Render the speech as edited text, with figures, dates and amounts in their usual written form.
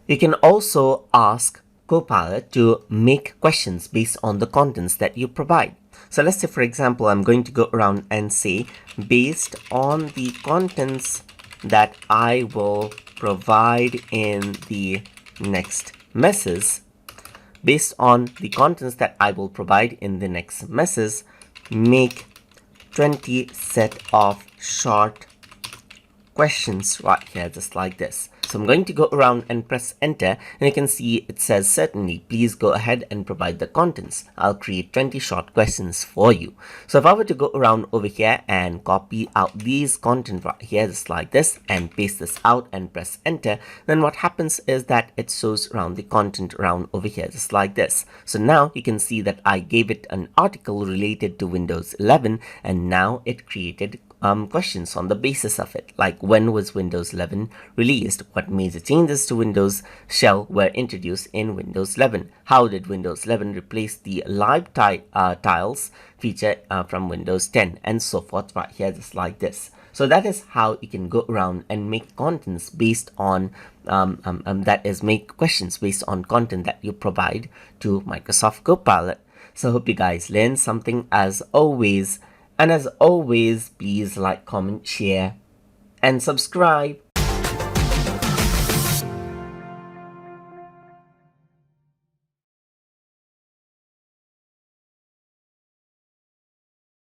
You can also ask Copilot to make questions based on the contents that you provide. So let's say, for example, I'm going to go around and say, based on the contents that I will provide in the next message, based on the contents that I will provide in the next message, make 20 set of short questions right here, just like this. So I'm going to go around and press enter, and you can see it says, certainly, please go ahead and provide the contents. I'll create 20 short questions for you. So if I were to go around over here and copy out these content right here, just like this, and paste this out and press enter, then what happens is that it shows around the content around over here, just like this. So now you can see that I gave it an article related to Windows 11, and now it created questions on the basis of it, like when was Windows 11 released, what major changes to Windows shell were introduced in Windows 11, how did Windows 11 replace the live tiles feature from Windows 10, and so forth right here, just like this. So that is how you can go around and make contents based on make questions based on content that you provide to Microsoft Copilot. So I hope you guys learned something as always. And as always, please like, comment, share, and subscribe.